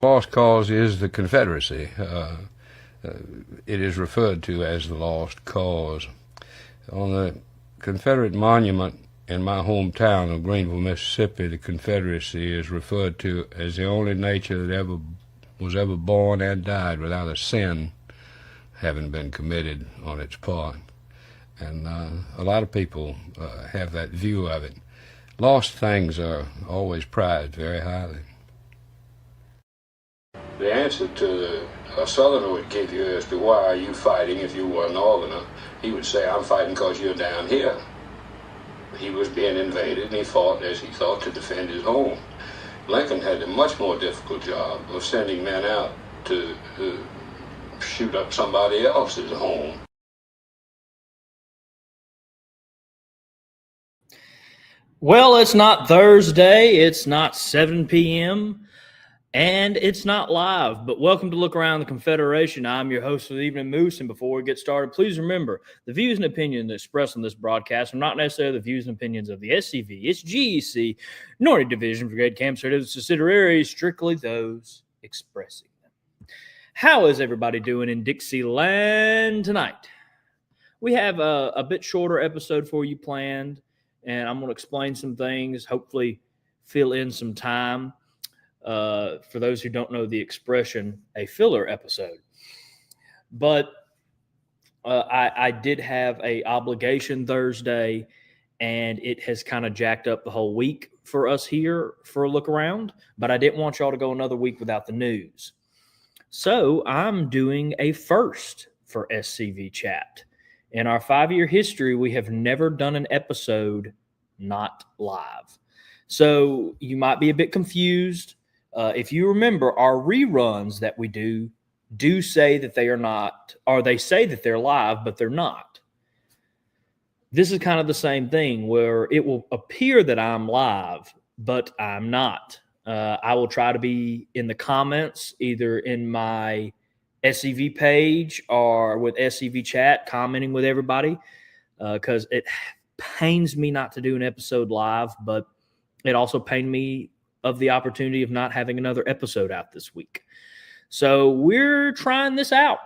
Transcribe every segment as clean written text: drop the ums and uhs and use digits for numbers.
Lost cause is the Confederacy. It is referred to as the lost cause. On the Confederate monument in my hometown of Greenville, Mississippi, the Confederacy is referred to as the only nature that was ever born and died without a sin having been committed on its part. And a lot of people have that view of it. Lost things are always prized very highly. The answer to a Southerner would give you as to why are you fighting if you were a Northerner, he would say, I'm fighting because you're down here. He was being invaded and he fought, as he thought, to defend his home. Lincoln had a much more difficult job of sending men out to shoot up somebody else's home. Well, it's not Thursday, it's not 7 p.m., and it's not live, but welcome to Look Around the Confederation. I'm your host for the Evening Moose, and before we get started, please remember, the views and opinions expressed on this broadcast are not necessarily the views and opinions of the SCV, its GEC, nor a division, brigade, camp, service, subsidiaries, strictly those expressing them. How is everybody doing in Dixieland tonight? We have a bit shorter episode for you planned, and I'm going to explain some things, hopefully fill in some time. For those who don't know the expression, a filler episode. But I did have a obligation Thursday, and it has kind of jacked up the whole week for us here for a look around. But I didn't want y'all to go another week without the news. So I'm doing a first for SCV Chat. In our 5-year history, we have never done an episode not live. So you might be a bit confused. If you remember, our reruns that we do say that they are not, or they say that they're live, but they're not. This is kind of the same thing where it will appear that I'm live, but I'm not. I will try to be in the comments, either in my SCV page or with SCV chat, commenting with everybody, because it pains me not to do an episode live, but it also pained me of the opportunity of not having another episode out this week. So we're trying this out.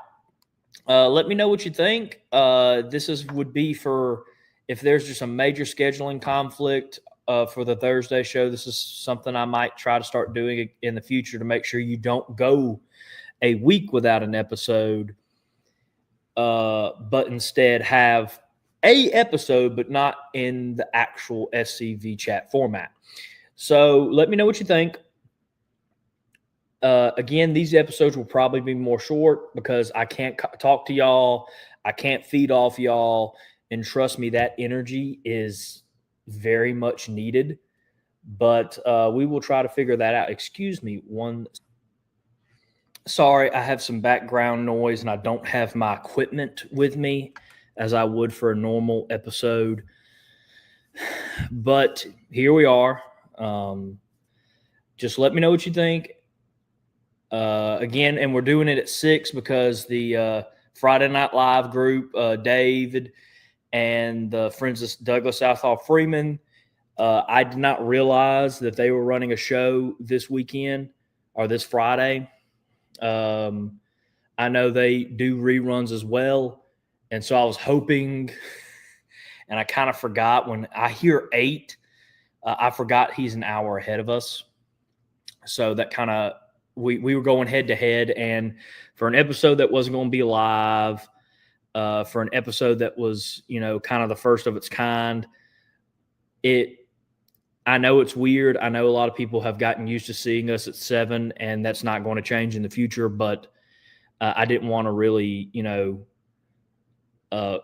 Let me know what you think. This would be for if there's just a major scheduling conflict for the Thursday show. This is something I might try to start doing in the future to make sure you don't go a week without an episode, but instead have a episode, but not in the actual SCV chat format. So let me know what you think. Again, these episodes will probably be more short because I can't talk to y'all. I can't feed off y'all. And trust me, that energy is very much needed. But we will try to figure that out. Excuse me. Sorry, I have some background noise and I don't have my equipment with me as I would for a normal episode. But here we are. Just let me know what you think. Again, and we're doing it at 6 because the Friday Night Live group, David and the friends of Douglas Southall Freeman, I did not realize that they were running a show this weekend or this Friday. I know they do reruns as well. And so I was hoping, and I kind of forgot when I hear 8, I forgot he's an hour ahead of us. So that kind of, we were going head to head. And for an episode that wasn't going to be live, for an episode that was, kind of the first of its kind, I know it's weird. I know a lot of people have gotten used to seeing us at 7, and that's not going to change in the future. But I didn't want to really,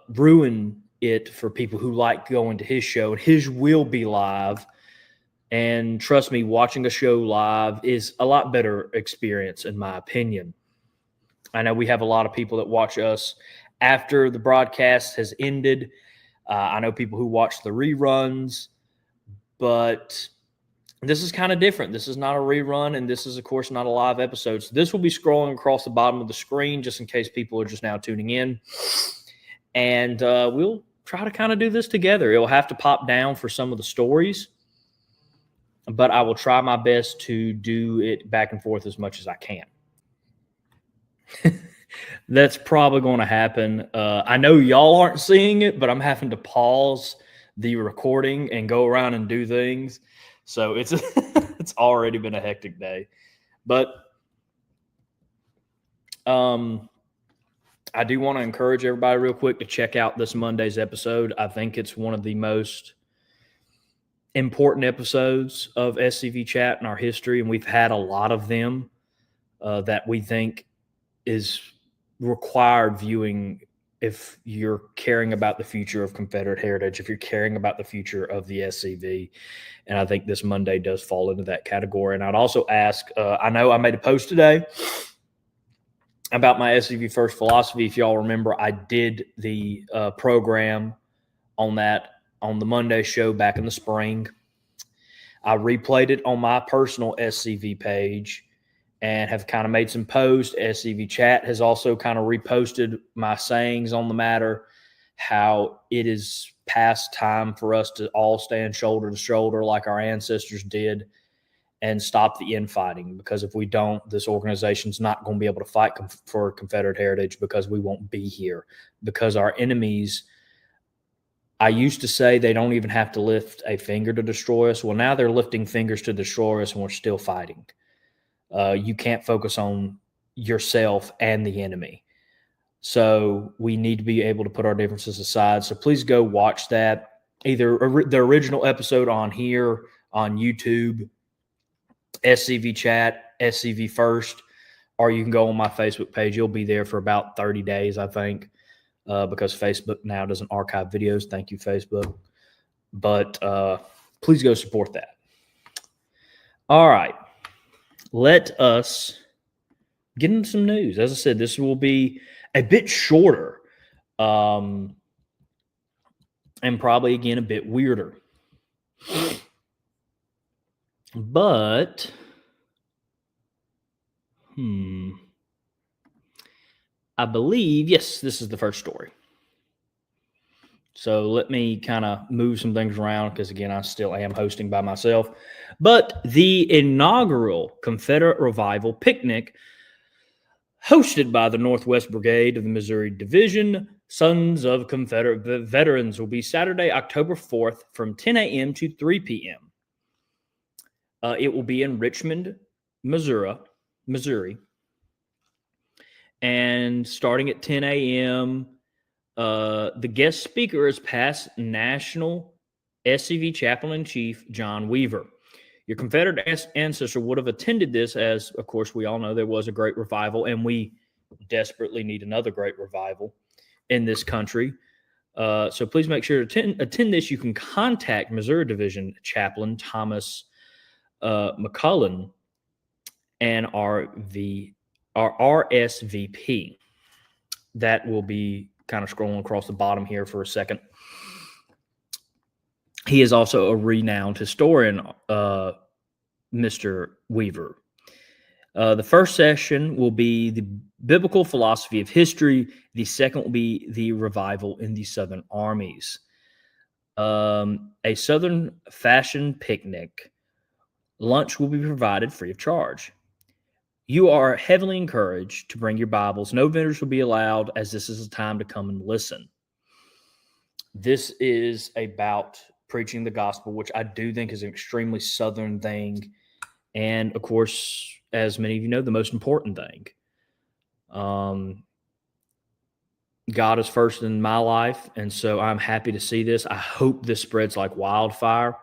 ruin it for people who like going to his show, and his will be live. And trust me, watching a show live is a lot better experience, in my opinion. I know we have a lot of people that watch us after the broadcast has ended. I know people who watch the reruns, but this is kind of different. This is not a rerun, and this is, of course, not a live episode. So this will be scrolling across the bottom of the screen just in case people are just now tuning in. And we'll try to kind of do this together. It'll have to pop down for some of the stories. but I will try my best to do it back and forth as much as I can. That's probably going to happen. I know y'all aren't seeing it, but I'm having to pause the recording and go around and do things. So it's it's already been a hectic day. But I do want to encourage everybody real quick to check out this Monday's episode. I think it's one of the most important episodes of SCV Chat in our history, and we've had a lot of them that we think is required viewing if you're caring about the future of Confederate heritage, if you're caring about the future of the SCV. And I think this Monday does fall into that category. And I'd also ask, I know I made a post today about my SCV First philosophy. If y'all remember, I did the program on that on the Monday show back in the spring. I replayed it on my personal SCV page and have kind of made some posts. SCV Chat has also kind of reposted my sayings on the matter, how it is past time for us to all stand shoulder to shoulder like our ancestors did and stop the infighting. Because if we don't, this organization's not going to be able to fight for Confederate heritage, because we won't be here. Because our enemies, I used to say they don't even have to lift a finger to destroy us. Well, now they're lifting fingers to destroy us, and we're still fighting. You can't focus on yourself and the enemy. So we need to be able to put our differences aside. So please go watch that, either the original episode on here on YouTube, SCV Chat, SCV First, or you can go on my Facebook page. You'll be there for about 30 days, I think, because Facebook now doesn't archive videos. Thank you, Facebook. But please go support that. All right. Let us get into some news. As I said, this will be a bit shorter and probably, again, a bit weirder. But, I believe, yes, this is the first story. So let me kind of move some things around because, again, I still am hosting by myself. But the inaugural Confederate Revival picnic hosted by the Northwest Brigade of the Missouri Division, Sons of Confederate Veterans, will be Saturday, October 4th from 10 a.m. to 3 p.m. It will be in Richmond, Missouri. And starting at 10 a.m., the guest speaker is past National SCV Chaplain-in-Chief John Weaver. Your Confederate ancestor would have attended this, as, of course, we all know there was a great revival, and we desperately need another great revival in this country. So please make sure to attend this. You can contact Missouri Division Chaplain Thomas McCullen and our RSVP. That will be kind of scrolling across the bottom here for a second. He is also a renowned historian, Mr. Weaver. The first session will be the biblical philosophy of history. The second will be the revival in the Southern armies. A Southern fashion picnic. Lunch will be provided free of charge. You are heavily encouraged to bring your Bibles. No vendors will be allowed, as this is a time to come and listen. This is about preaching the gospel, which I do think is an extremely Southern thing. And, of course, as many of you know, the most important thing. God is first in my life, and so I'm happy to see this. I hope this spreads like wildfire,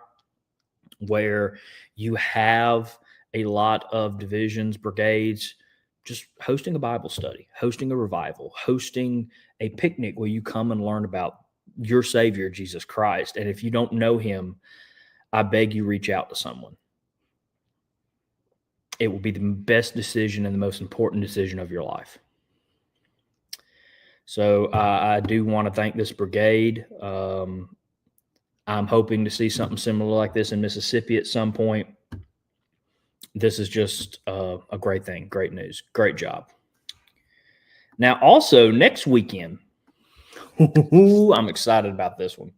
where you have a lot of divisions, brigades, just hosting a Bible study, hosting a revival, hosting a picnic where you come and learn about your Savior, Jesus Christ. And if you don't know him, I beg you, reach out to someone. It will be the best decision and the most important decision of your life. So I do want to thank this brigade. I'm hoping to see something similar like this in Mississippi at some point. This is just a great thing. Great news. Great job. Now, also next weekend, I'm excited about this one.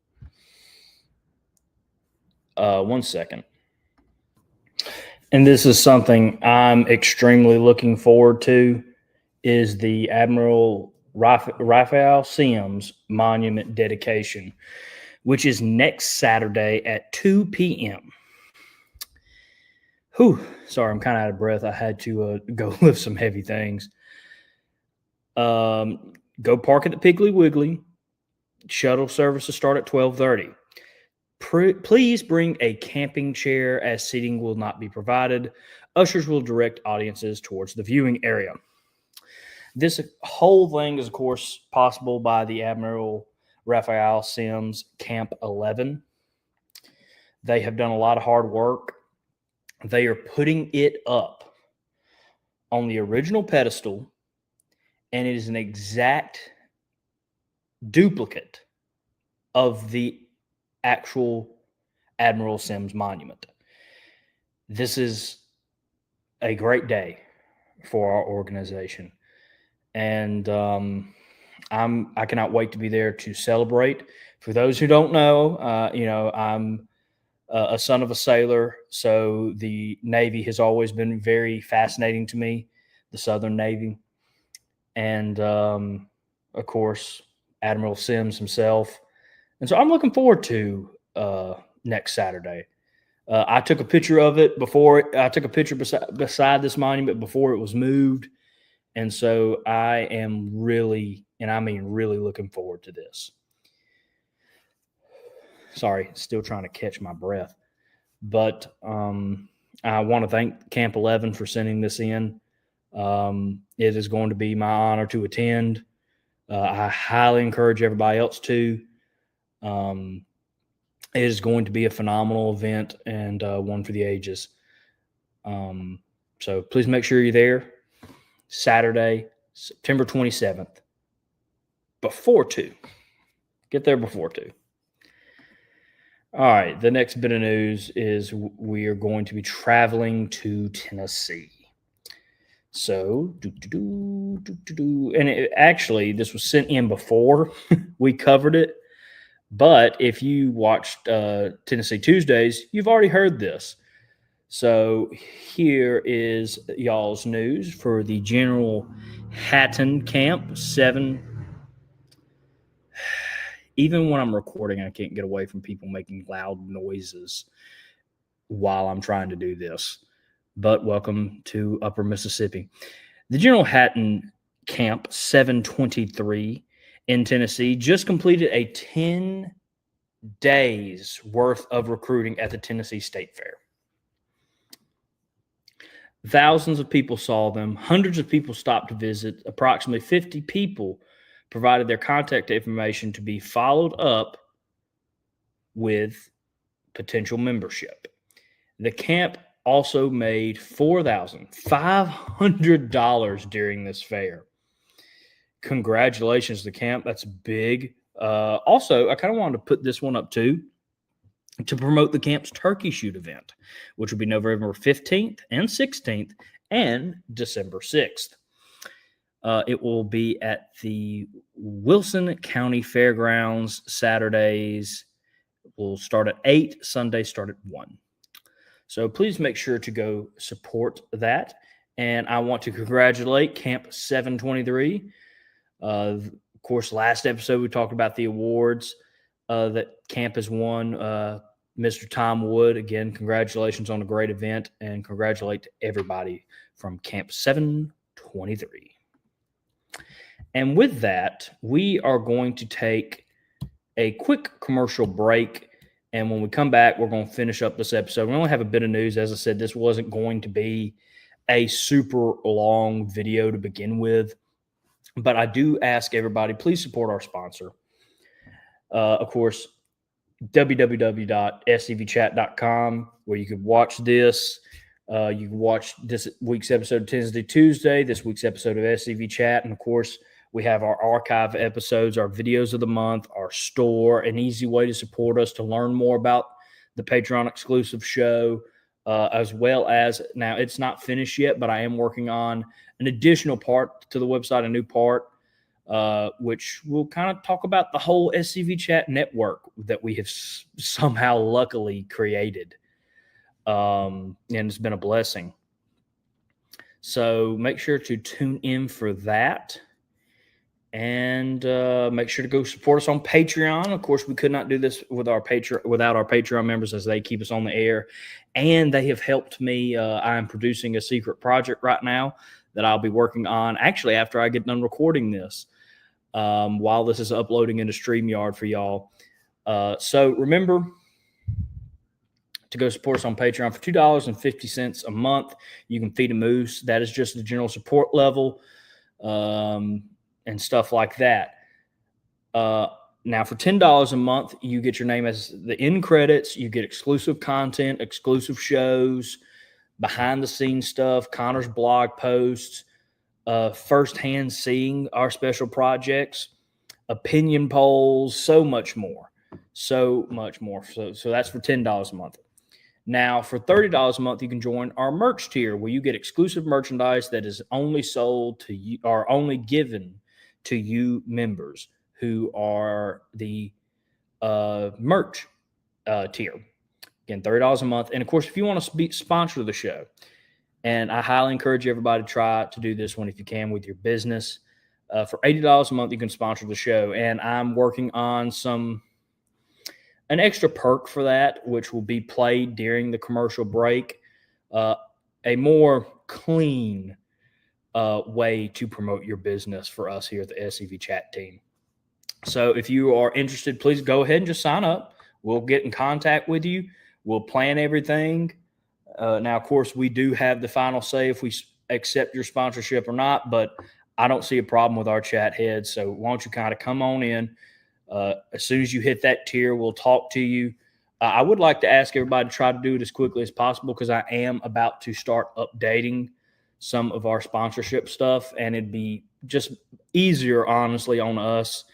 One second. And this is something I'm extremely looking forward to, is the Admiral Raphael Sims Monument dedication, which is next Saturday at 2 p.m. Whew, sorry, I'm kind of out of breath. I had to go lift some heavy things. Go park at the Piggly Wiggly. Shuttle service will start at 12:30. Please bring a camping chair, as seating will not be provided. Ushers will direct audiences towards the viewing area. This whole thing is, of course, possible by the Admiral Raphael Sims Camp 11. They have done a lot of hard work. They are putting it up on the original pedestal, and it is an exact duplicate of the actual Admiral Sims monument. This is a great day for our organization, and I cannot wait to be there to celebrate. For those who don't know, I'm a son of a sailor, so the Navy has always been very fascinating to me, the Southern Navy, and of course Admiral Sims himself. And so I'm looking forward to next Saturday. I took a picture of it before. I took a picture beside this monument before it was moved. And so I am really, and I mean really, looking forward to this. Sorry, still trying to catch my breath. But I want to thank Camp 11 for sending this in. It is going to be my honor to attend. I highly encourage everybody else to. It is going to be a phenomenal event and one for the ages. So please make sure you're there Saturday, September 27th, before 2. Get there before 2. All right, the next bit of news is we are going to be traveling to Tennessee. So, and actually, this was sent in before we covered it. But if you watched Tennessee Tuesdays, you've already heard this. So here is y'all's news for the General Hatton Camp 7. Even when I'm recording, I can't get away from people making loud noises while I'm trying to do this. But welcome to Upper Mississippi. The General Hatton Camp 723 in Tennessee just completed a 10 days worth of recruiting at the Tennessee State Fair. Thousands of people saw them. Hundreds of people stopped to visit. Approximately 50 people provided their contact information to be followed up with potential membership. The camp also made $4,500 during this fair. Congratulations to the camp. That's big. Also, I kind of wanted to put this one up too, to promote the camp's turkey shoot event, which will be November 15th and 16th and December 6th. It will be at the Wilson County Fairgrounds. Saturdays will start at 8, Sundays start at 1. So please make sure to go support that. And I want to congratulate Camp 723. Of course, last episode we talked about the awards that camp has won. Mr. Tom Wood, again, congratulations on a great event, and congratulate everybody from Camp 723. And with that, we are going to take a quick commercial break. And when we come back, we're going to finish up this episode. We only have a bit of news. As I said, this wasn't going to be a super long video to begin with. But I do ask everybody, please support our sponsor. Of course, www.scvchat.com, where you could watch this. You can watch this week's episode of Tennessee Tuesday, this week's episode of SCV Chat. And, of course, we have our archive episodes, our videos of the month, our store, an easy way to support us, to learn more about the Patreon exclusive show, as well as, now it's not finished yet, but I am working on an additional part to the website, a new part, which will kind of talk about the whole SCV Chat network that we have somehow luckily created. and it's been a blessing. So make sure to tune in for that. And make sure to go support us on Patreon. Of course, we could not do this without our Patreon members, as they keep us on the air. And they have helped me. I am producing a secret project right now that I'll be working on, actually, after I get done recording this, while this is uploading into StreamYard for y'all. So remember to go support us on Patreon for $2.50 a month. You can feed a moose. That is just the general support level. And stuff like that. Now, for $10 a month, you get your name as the end credits. You get exclusive content, exclusive shows, behind-the-scenes stuff, Connor's blog posts, firsthand seeing our special projects, opinion polls, so much more. So much more. So that's for $10 a month. Now, for $30 a month, you can join our merch tier, where you get exclusive merchandise that is only sold to you, or only given to you members who are the merch tier. Again, $30 a month. And of course, if you want to sponsor the show, and I highly encourage everybody to try to do this one if you can with your business. For $80 a month, you can sponsor the show. And I'm working on an extra perk for that, which will be played during the commercial break. A more clean way to promote your business for us here at the SCV chat team. So if you are interested, please go ahead and just sign up. We'll get in contact with you. We'll plan everything. Now, of course, we do have the final say if we accept your sponsorship or not, but I don't see a problem with our chat heads. So why don't you kind of come on in? As soon as you hit that tier, we'll talk to you. I would like to ask everybody to try to do it as quickly as possible, because I am about to start updating some of our sponsorship stuff, and it'd be just easier, honestly, on us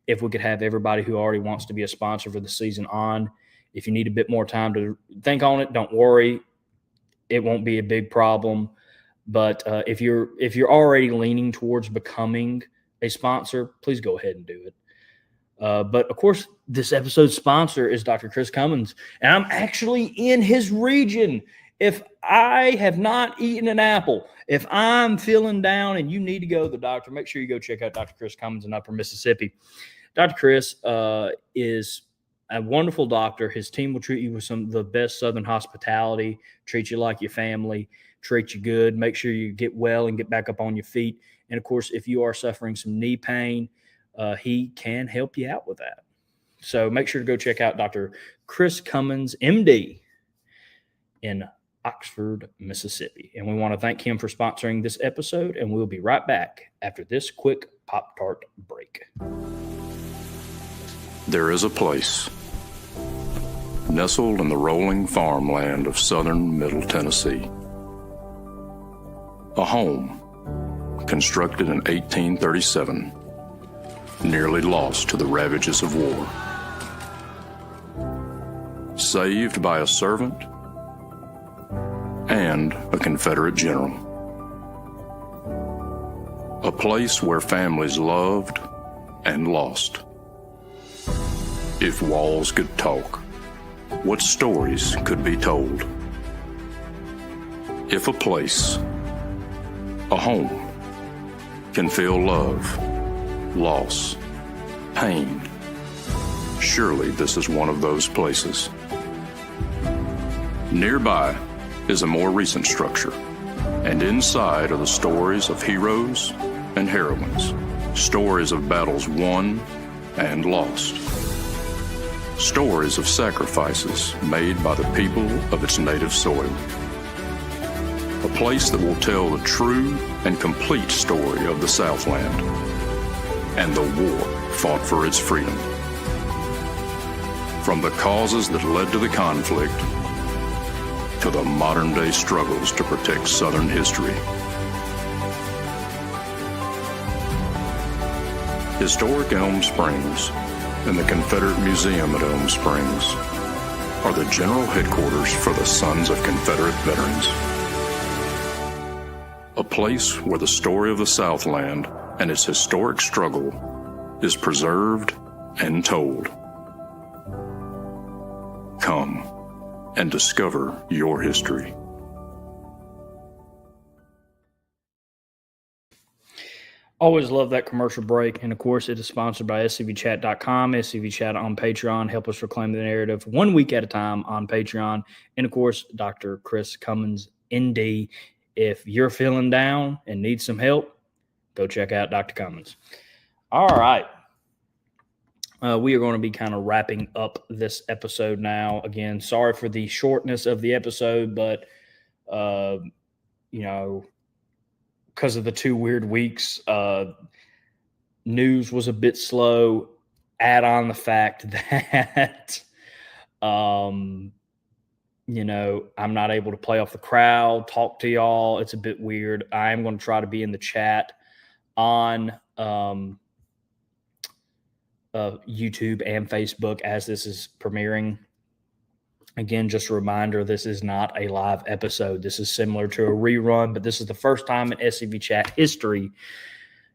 if we could have everybody who already wants to be a sponsor for the season on. If you need a bit more time to think on it, don't worry. It won't be a big problem. But if you're already leaning towards becoming a sponsor, please go ahead and do it. But of course, this episode's sponsor is Dr. Chris Cummins, and I'm actually in his region. If I have not eaten an apple, if I'm feeling down and you need to go to the doctor, make sure you go check out Dr. Chris Cummins in Upper Mississippi. Dr. Chris is a wonderful doctor. His team will treat you with some of the best Southern hospitality, treat you like your family, treat you good, make sure you get well and get back up on your feet. And, of course, if you are suffering some knee pain, he can help you out with that. So make sure to go check out Dr. Chris Cummins, MD, in Oxford, Mississippi. And we want to thank him for sponsoring this episode, and we'll be right back after this quick Pop-Tart break. There is a place nestled in the rolling farmland of southern Middle Tennessee. A home constructed in 1837, nearly lost to the ravages of war. Saved by a servant and a Confederate general. A place where families loved and lost. If walls could talk, what stories could be told? If a place, a home, can feel love, loss, pain, surely this is one of those places. Nearby is a more recent structure, and inside are the stories of heroes and heroines, stories of battles won and lost, stories of sacrifices made by the people of its native soil. A place that will tell the true and complete story of the Southland and the war fought for its freedom. From the causes that led to the conflict to the modern-day struggles to protect Southern history. Historic Elm Springs and the Confederate Museum at Elm Springs are the general headquarters for the Sons of Confederate Veterans. A place where the story of the Southland and its historic struggle is preserved and told. Come and discover your history. Always love that commercial break. And of course, it is sponsored by scvchat.com, scvchat on Patreon. Help us reclaim the narrative 1 week at a time on Patreon. And of course, Dr. Chris Cummins, ND. If you're feeling down and need some help, go check out Dr. Cummins. All right. We are going to be kind of wrapping up this episode now. Again, sorry for the shortness of the episode, but, because of the 2 weird weeks, news was a bit slow. Add on the fact that, I'm not able to play off the crowd, talk to y'all. It's a bit weird. I am going to try to be in the chat on YouTube and Facebook as this is premiering. Again, just a reminder, this is not a live episode. This is similar to a rerun, but this is the first time in SCV Chat history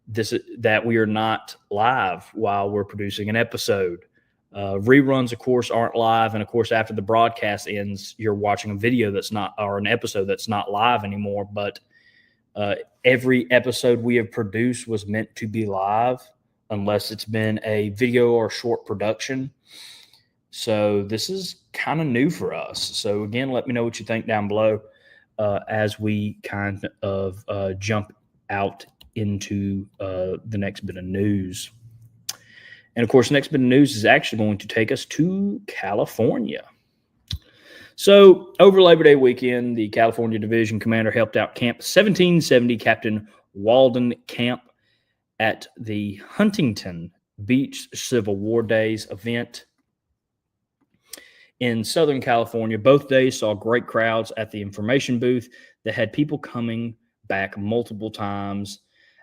that we are not live while we're producing an episode. Reruns, of course, aren't live. And, of course, after the broadcast ends, you're watching a video that's not, or an episode that's not live anymore. But every episode we have produced was meant to be live unless it's been a video or short production. So this is kind of new for us. So, again, let me know what you think down below as we kind of jump out into the next bit of news. And, of course, the next bit of news is actually going to take us to California. So, over Labor Day weekend, the California Division Commander helped out Camp 1770 Captain Walden Camp at the Huntington Beach Civil War Days event in Southern California. Both days saw great crowds at the information booth that had people coming back multiple times,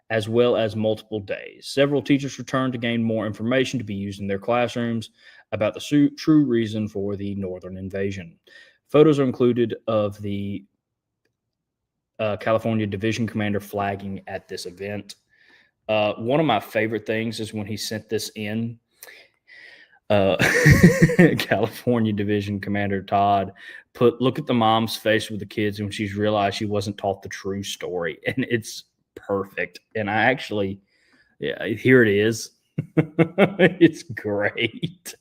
as well as multiple days. Several teachers returned to gain more information to be used in their classrooms about the true reason for the Northern invasion. Photos are included of the California Division Commander flagging at this event. One of my favorite things is when he sent this in, California Division Commander Todd look at the mom's face with the kids when she's realized she wasn't taught the true story, and it's perfect. And I actually, here it is. It's great.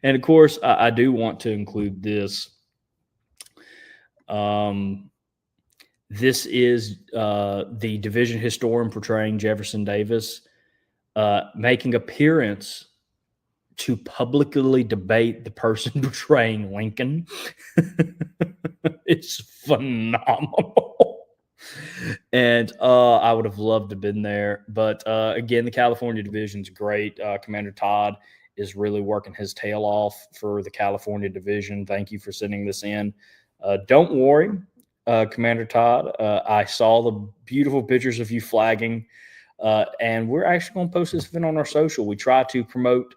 And of course, I do want to include this. This is the division historian portraying Jefferson Davis making appearance to publicly debate the person portraying Lincoln. It's phenomenal. And I would have loved to have been there. But again, the California Division's great. Commander Todd is really working his tail off for the California Division. Thank you for sending this in. Don't worry, Commander Todd. I saw the beautiful pictures of you flagging. And we're actually going to post this event on our social. We try to promote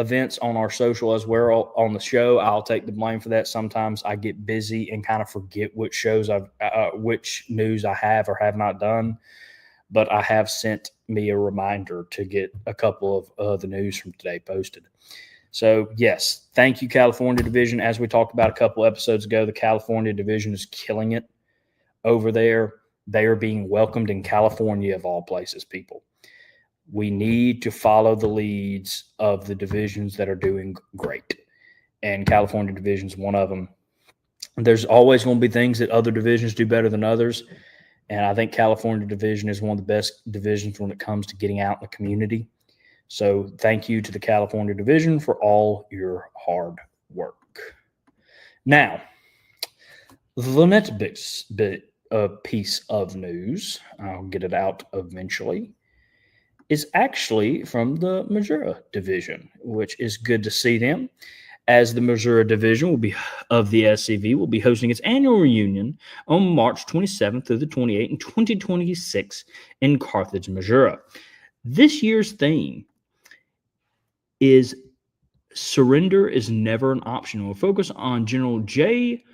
events on our social as well on the show. I'll take the blame for that. Sometimes I get busy and kind of forget which shows which news I have or have not done. But I have sent me a reminder to get a couple of the news from today posted. So, yes, thank you, California Division. As we talked about a couple episodes ago, the California Division is killing it over there. They are being welcomed in California, of all places, people. We need to follow the leads of the divisions that are doing great. And California Division is one of them. There's always going to be things that other divisions do better than others. And I think California Division is one of the best divisions when it comes to getting out in the community. So thank you to the California Division for all your hard work. Now, the next bit piece of news, I'll get it out eventually, is actually from the Missouri Division, which is good to see them, as the Missouri Division of the SCV will be hosting its annual reunion on March 27th through the 28th in 2026 in Carthage, Missouri. This year's theme is "Surrender is Never an Option." We'll focus on General J.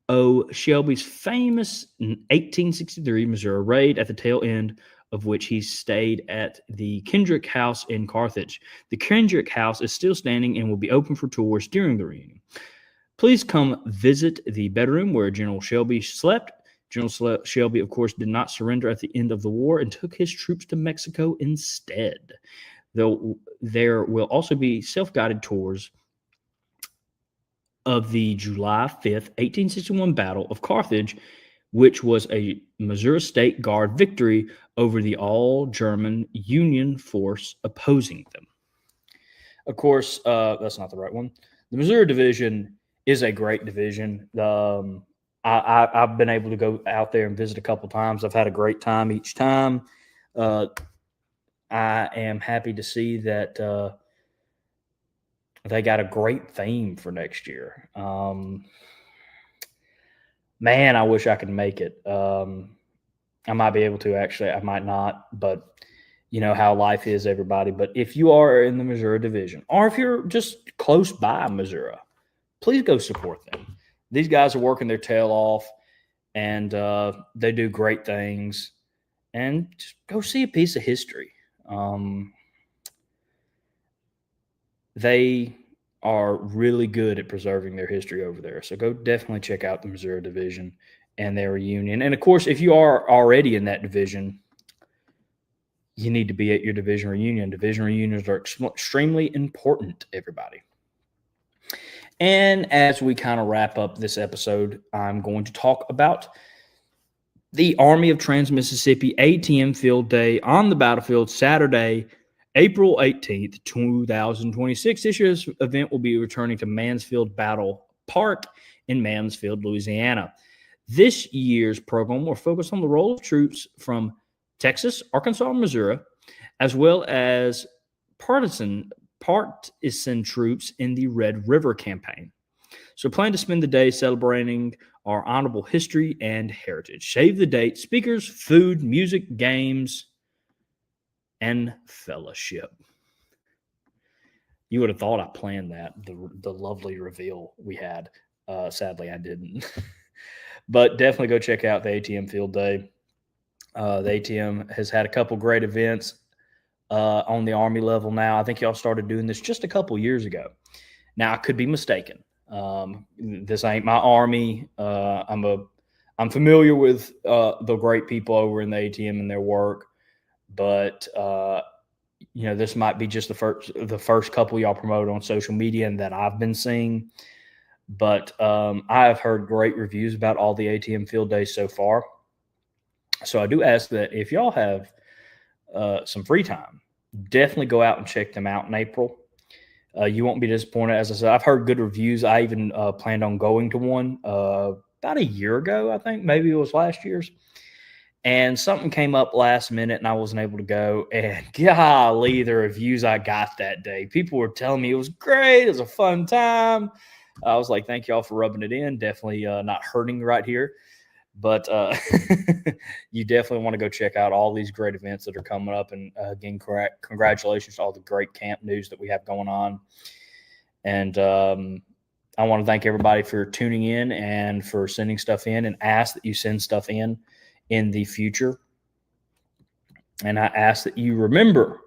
O. Shelby's famous 1863 Missouri raid at the tail end of which he stayed at the Kendrick House in Carthage. The Kendrick House is still standing and will be open for tours during the reunion. Please come visit the bedroom where General Shelby slept. General Shelby, of course, did not surrender at the end of the war and took his troops to Mexico instead. Though there will also be self-guided tours of the July 5th, 1861 Battle of Carthage, which was a Missouri State Guard victory over the all-German Union force opposing them. Of course, that's not the right one. The Missouri Division is a great division. I've been able to go out there and visit a couple times. I've had a great time each time. I am happy to see that they got a great theme for next year. Man, I wish I could make it. I might be able to, actually. I might not, but you know how life is, everybody. But if you are in the Missouri Division, or if you're just close by Missouri, please go support them. These guys are working their tail off, and they do great things. And just go see a piece of history. They are really good at preserving their history over there. So go definitely check out the Missouri Division and their reunion. And, of course, if you are already in that division, you need to be at your division reunion. Division reunions are extremely important, everybody. And as we kind of wrap up this episode, I'm going to talk about the Army of Trans-Mississippi ATM Field Day on the battlefield Saturday, April 18th, 2026. This year's event will be returning to Mansfield Battle Park in Mansfield, Louisiana. This year's program will focus on the role of troops from Texas, Arkansas, and Missouri, as well as partisan troops in the Red River Campaign. So plan to spend the day celebrating our honorable history and heritage. Save the date, speakers, food, music, games, and fellowship. You would have thought I planned that, the lovely reveal we had. Sadly, I didn't. But definitely go check out the ATM Field Day. The ATM has had a couple great events on the Army level now. I think y'all started doing this just a couple years ago. Now, I could be mistaken. This ain't my Army. I'm familiar with the great people over in the ATM and their work. But, this might be just the first couple y'all promoted on social media and that I've been seeing. But I have heard great reviews about all the ATM field days so far. So I do ask that if y'all have some free time, definitely go out and check them out in April. You won't be disappointed. As I said, I've heard good reviews. I even planned on going to one about a year ago, I think. Maybe it was last year's. And something came up last minute and I wasn't able to go. And golly, the reviews I got that day. People were telling me it was great. It was a fun time. I was like, thank y'all for rubbing it in. Definitely not hurting right here. But you definitely want to go check out all these great events that are coming up. And again, congratulations to all the great camp news that we have going on. And I want to thank everybody for tuning in and for sending stuff in, and ask that you send stuff in the future. And I ask that you remember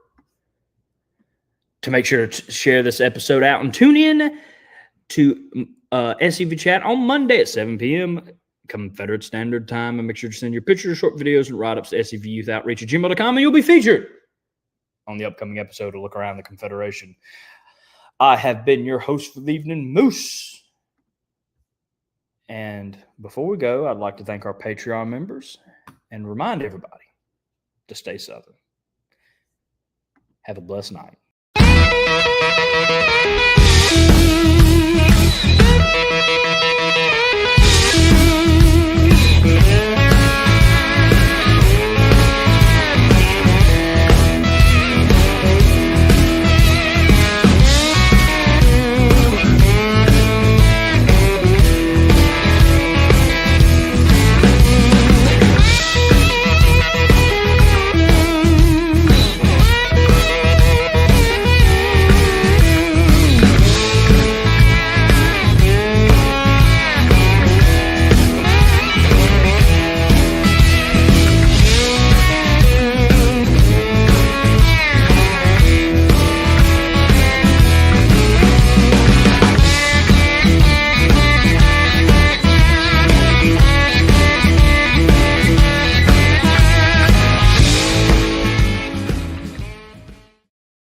to make sure to share this episode out and tune in to SCV Chat on Monday at 7 p.m. Confederate Standard Time. And make sure to send your pictures, short videos, and write-ups to scvyouthoutoutreach@gmail.com, and you'll be featured on the upcoming episode of Look Around the Confederation. I have been your host for the evening, Moose. And before we go, I'd like to thank our Patreon members and remind everybody to stay Southern. Have a blessed night.